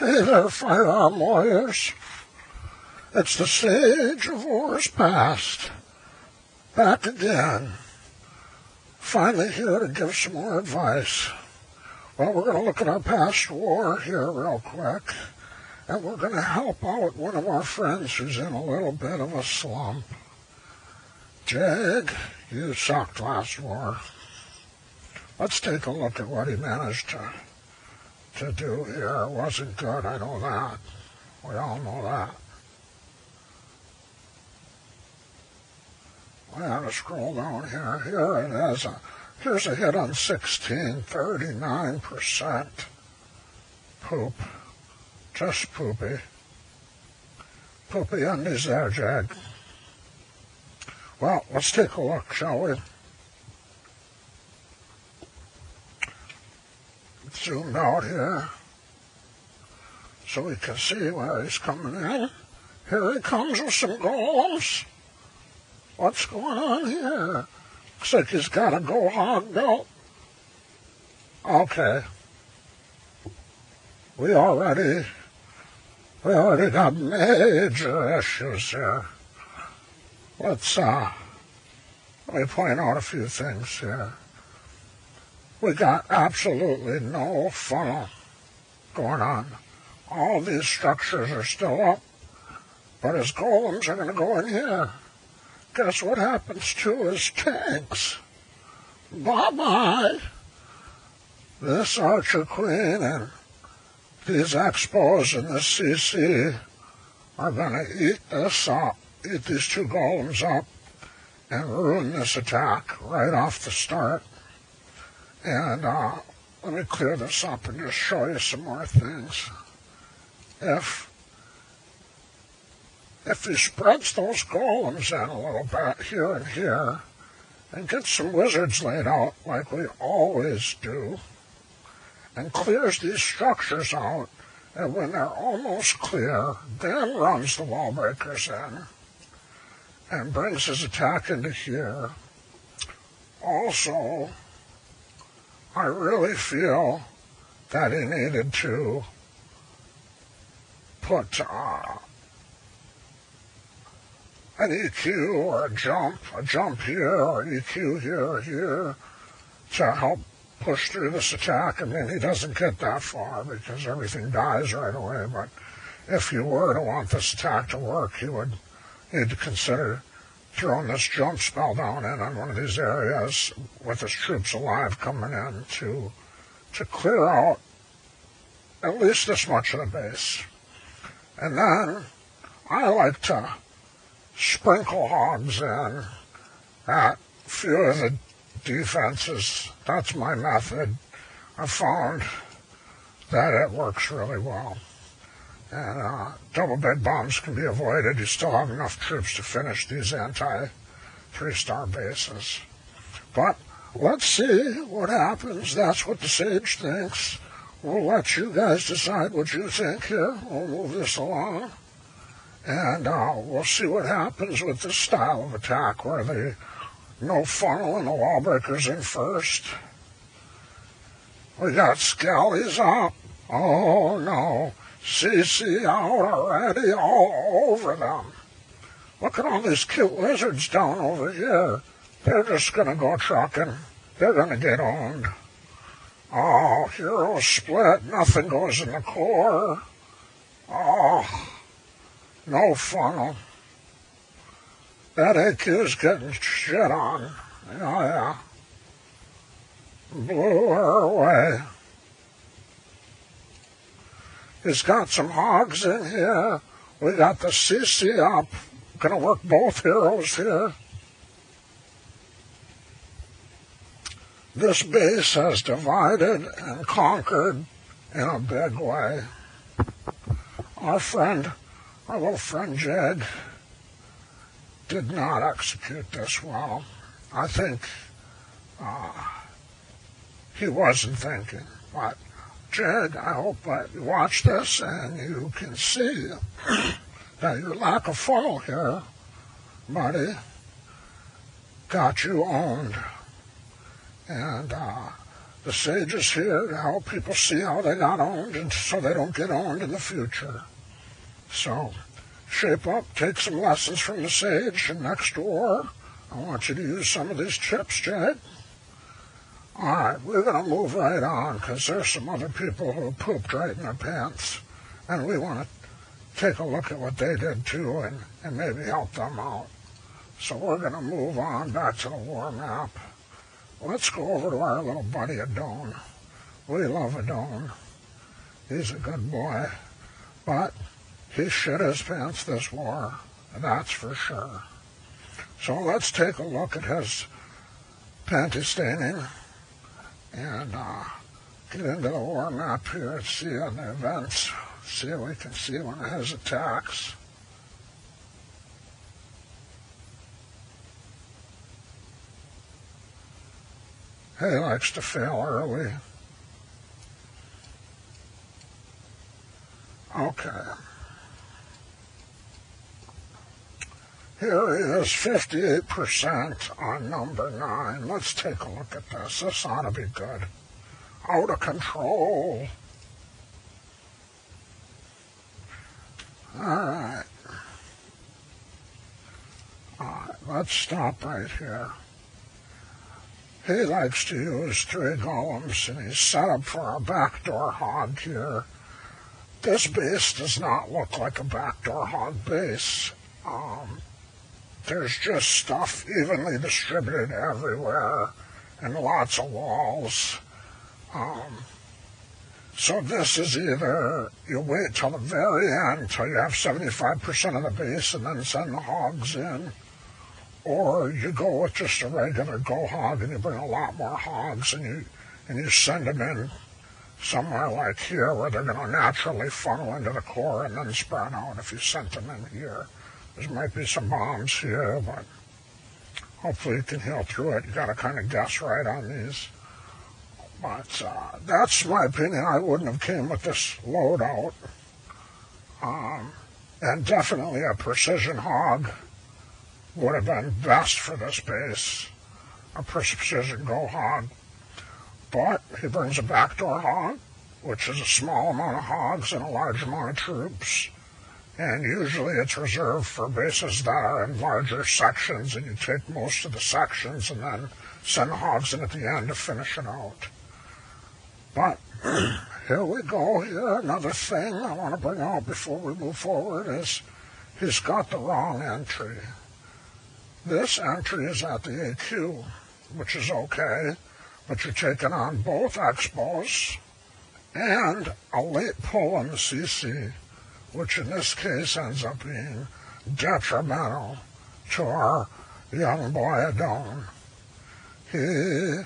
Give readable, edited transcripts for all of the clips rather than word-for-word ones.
Hey there, firearm warriors. It's the sage of wars past. Back again. Finally here to give some more advice. Well, we're going to look at our past war here real quick. And we're going to help out one of our friends who's in a little bit of a slump. Jag, you sucked last war. Let's take a look at what he managed to do here. It wasn't good, I know that. We all know that. We have to scroll down here. Here it is. Here's a hit on 16, 39%. Poop. Just poopy. Poopy undies there, Jag. Well, let's take a look, shall we? Zoomed out here so we can see where he's coming in. Here he comes with some golems. What's going on here? Looks like he's got a GoVaHo belt. Okay. We already got major issues here. Let me point out a few things here. We got absolutely no funnel going on. All these structures are still up, but his golems are going to go in here. Guess what happens to his tanks? Bye-bye. This Archer Queen and these Expos and this CC are going to eat this up, eat these two golems up, and ruin this attack right off the start. And let me clear this up and just show you some more things. If he spreads those golems in a little bit here and here, and gets some wizards laid out like we always do, and clears these structures out, and when they're almost clear, then runs the wall breakers in, and brings his attack into here. Also, I really feel that he needed to put an EQ or a jump here, or EQ here or here, to help push through this attack. I mean, he doesn't get that far because everything dies right away, but if you were to want this attack to work, you would need to consider throwing this jump spell down in on one of these areas with his troops alive coming in to clear out at least this much of the base. And then I like to sprinkle hogs in at a few of the defenses. That's my method. I found that it works really well. And double bed bombs can be avoided. You still have enough troops to finish these anti-3-star bases. But let's see what happens. That's what the Sage thinks. We'll let you guys decide what you think here. We'll move this along. And we'll see what happens with this style of attack where the no funnel and the wall breakers in first. We got Skellies up. Oh no. CC out already, all over them. Look at all these cute lizards down over here. They're just going to go trucking. They're going to get owned. Oh, hero split. Nothing goes in the core. Oh, no funnel. That AQ's getting shit on. Yeah. Blew her away. He's got some hogs in here. We got the CC up. Gonna work both heroes here. This base has divided and conquered in a big way. Our little friend Jag, did not execute this well. I think he wasn't thinking, but Jag, I hope that you watch this and you can see that your lack of funnel here, buddy, got you owned. And The sage is here to help people see how they got owned and so they don't get owned in the future. So, shape up, take some lessons from the sage, and next war, I want you to use some of these chips, Jade. All right, we're going to move right on because there's some other people who pooped right in their pants, and we want to take a look at what they did too and maybe help them out. So we're going to move on back to the war map. Let's go over to our little buddy Adoan. We love Adoan. He's a good boy, but he shit his pants this war, that's for sure. So let's take a look at his panty staining and get into the war map here and see on the events. See if we can see one of his attacks. He likes to fail early. Okay. Here he is, 58% on number 9. Let's take a look at this. This ought to be good. Out of control. All right. Let's stop right here. He likes to use 3 golems, and he's set up for a backdoor hog here. This base does not look like a backdoor hog base. There's just stuff evenly distributed everywhere and lots of walls. So this is either you wait till the very end till you have 75% of the base and then send the hogs in, or you go with just a regular go hog and you bring a lot more hogs and you send them in somewhere like here where they're going to naturally funnel into the core and then spread out if you sent them in here. There might be some bombs here, but hopefully you can heal through it. You got to kind of guess right on these. But that's my opinion. I wouldn't have came with this loadout. And definitely a precision hog would have been best for this base. A precision go hog. But he brings a backdoor hog, which is a small amount of hogs and a large amount of troops. And usually it's reserved for bases that are in larger sections, and you take most of the sections and then send the hogs in at the end to finish it out. But here we go. Here, another thing I want to bring out before we move forward is he's got the wrong entry. This entry is at the AQ, which is okay, but you're taking on both expos and a late pull on the CC, which in this case ends up being detrimental to our young boy Adoan. He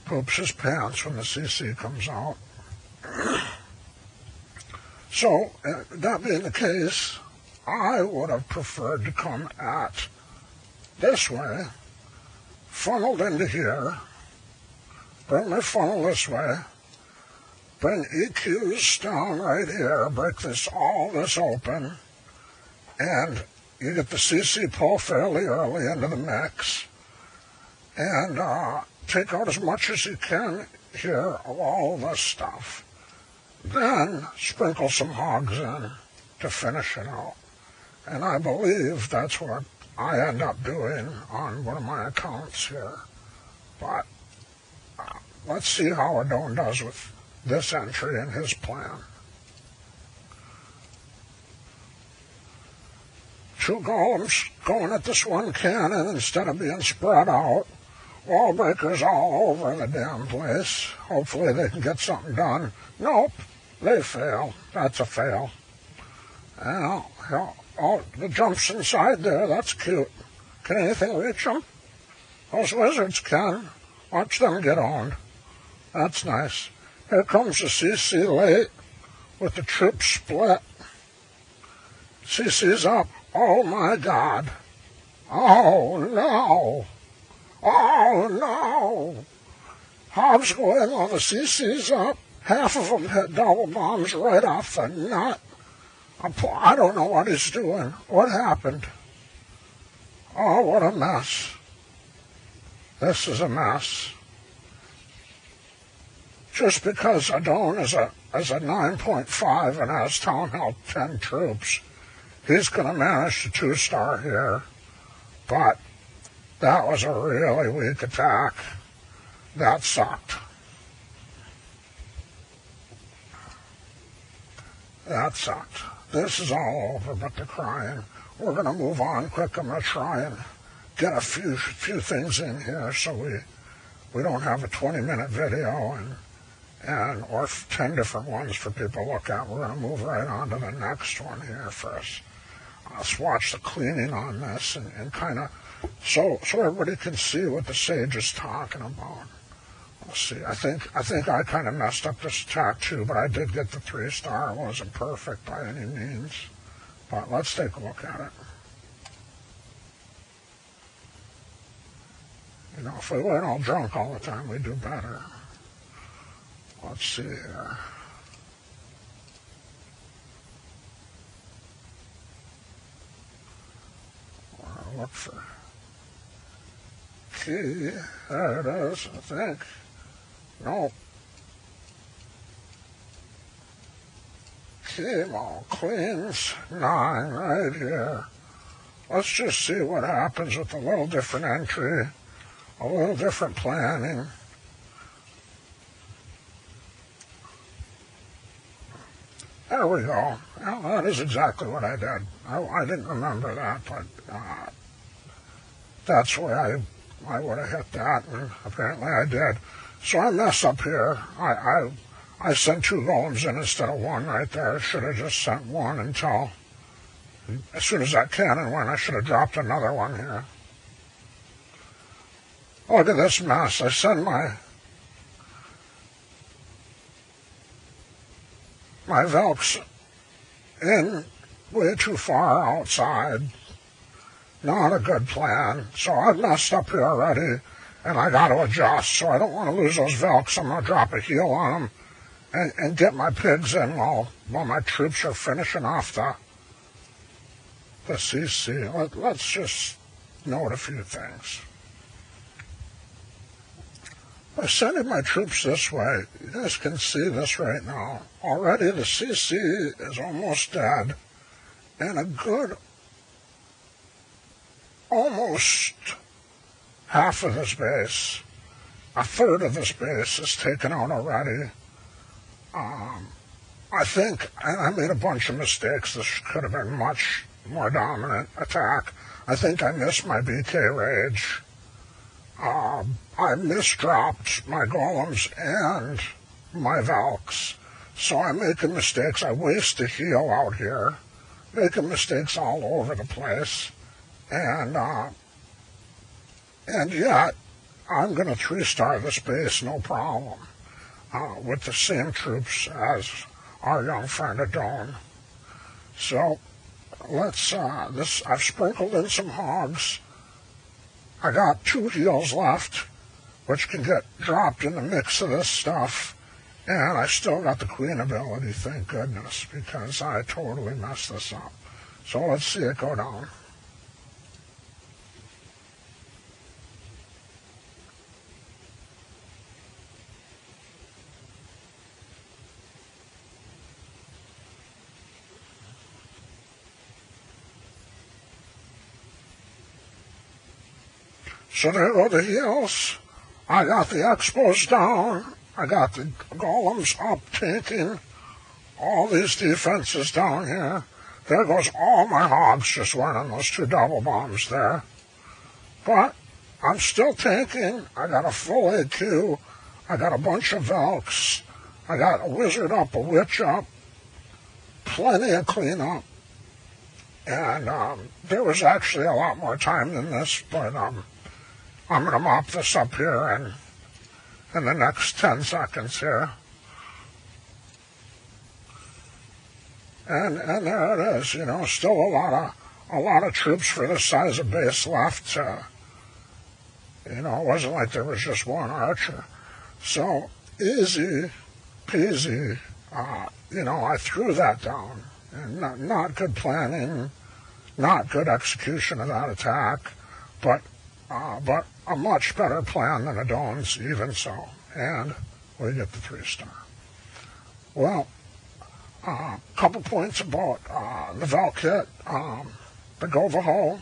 poops his pants when the CC comes out. So, that being the case, I would have preferred to come at this way, funneled into here, bring my funnel this way, bring EQs down right here, break all this open, and you get the CC pull fairly early into the mix, and take out as much as you can here of all this stuff. Then sprinkle some hogs in to finish it out. And I believe that's what I end up doing on one of my accounts here. But let's see how Adoan does with this entry in his plan. 2 golems going at this one cannon instead of being spread out. Wall breakers all over the damn place. Hopefully they can get something done. Nope, they fail. That's a fail. Oh, the jumps inside there, that's cute. Can anything reach them? Those wizards can. Watch them get on. That's nice. Here comes the CC late with the troop split. CC's up. Oh my God. Oh no. Oh no. Hobbs going while the CC's up. Half of them hit double bombs right off the nut. I don't know what he's doing. What happened? Oh, what a mess. This is a mess. just because Adoan is a 9.5 and has town hall 10 troops, he's going to manage to 2-star here. But that was a really weak attack. That sucked. That sucked. This is all over but the crying. We're going to move on quick. I'm going to try and get a few things in here so we don't have a 20-minute video or 10 different ones for people to look at. We're going to move right on to the next one here first. Let's watch the cleaning on this and kind of so everybody can see what the sage is talking about. Let's see. I think I kind of messed up this attack too, but I did get the 3-star. It wasn't perfect by any means. But let's take a look at it. You know, if we weren't all drunk all the time, we'd do better. Let's see here. I'll look for key. There it is, I think. No. Chemo Queens 9 right here. Let's just see what happens with a little different entry, a little different planning. There we go. Well, that is exactly what I did. I didn't remember that, but that's the way I would have hit that, and apparently I did. So I mess up here. I sent 2 golems in instead of 1 right there. I should have just sent 1 until, as soon as that cannon went, I should have dropped another one here. Look at this mess. I send my Velks in way too far outside. Not a good plan. So I've messed up here already, and I got to adjust. So I don't want to lose those Velks. I'm going to drop a heal on them and get my pigs in while my troops are finishing off the CC. Let's just note a few things. By sending my troops this way, you guys can see this right now. Already the CC is almost dead, and a good almost half of this base, a third of this base is taken out already. I think, and I made a bunch of mistakes, this could have been much more dominant attack. I think I missed my BK Rage. I misdropped my golems and my Valks. So I'm making mistakes. I waste a heal out here, making mistakes all over the place. And yet, I'm going to 3-star this base, no problem, with the same troops as our young friend Adoan. So, let's, I've sprinkled in some hogs. I got 2 heals left, which can get dropped in the mix of this stuff. And I still got the queen ability, thank goodness, because I totally messed this up. So let's see it go down. So there go the heals. I got the expos down. I got the golems up taking all these defenses down here. There goes all my hogs just running those 2 double bombs there. But I'm still tanking. I got a full AQ. I got a bunch of Velks. I got a wizard up, a witch up. Plenty of cleanup. And there was actually a lot more time than this, but I'm going to mop this up here in the next 10 seconds here. And there it is, you know, still a lot of troops for this size of base left. You know, it wasn't like there was just 1 archer. So, easy peasy, you know, I threw that down. And not good planning, not good execution of that attack, but a much better plan than Adoan's, even so. And Well, you get the 3-star. Well, a couple points about the Val kit, the GoVaHo.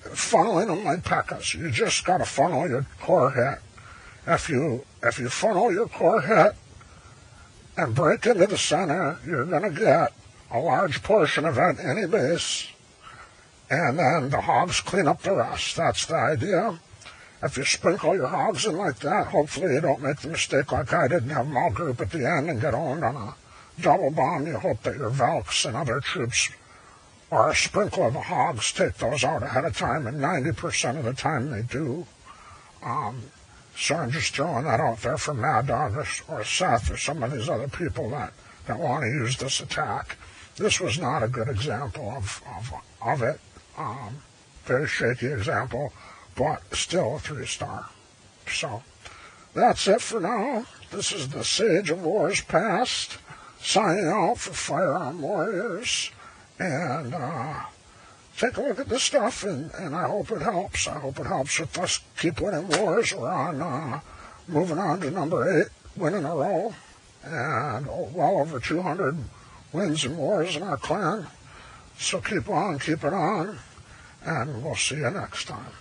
Funneling them like packets. You just got to funnel your core hit. If you funnel your core hit and break into the center, you're going to get a large portion of it any base, and then the hogs clean up the rest. That's the idea. If you sprinkle your hogs in like that, hopefully you don't make the mistake like I did and have them all group at the end and get owned on a double bomb. You hope that your Valks and other troops or a sprinkle of the hogs take those out ahead of time, and 90% of the time they do. So I'm just throwing that out there for Mad Dog or Seth or some of these other people that want to use this attack. This was not a good example of it. Very shaky example, but still a 3-star. So that's it for now. This is the Sage of Wars Past, signing out for Firearm Warriors. And take a look at this stuff, and I hope it helps. I hope it helps with us keep winning wars. We're on, moving on to number 8 win in a row, and well over 200 wins in wars in our clan. So keep on, keep it on, and we'll see you next time.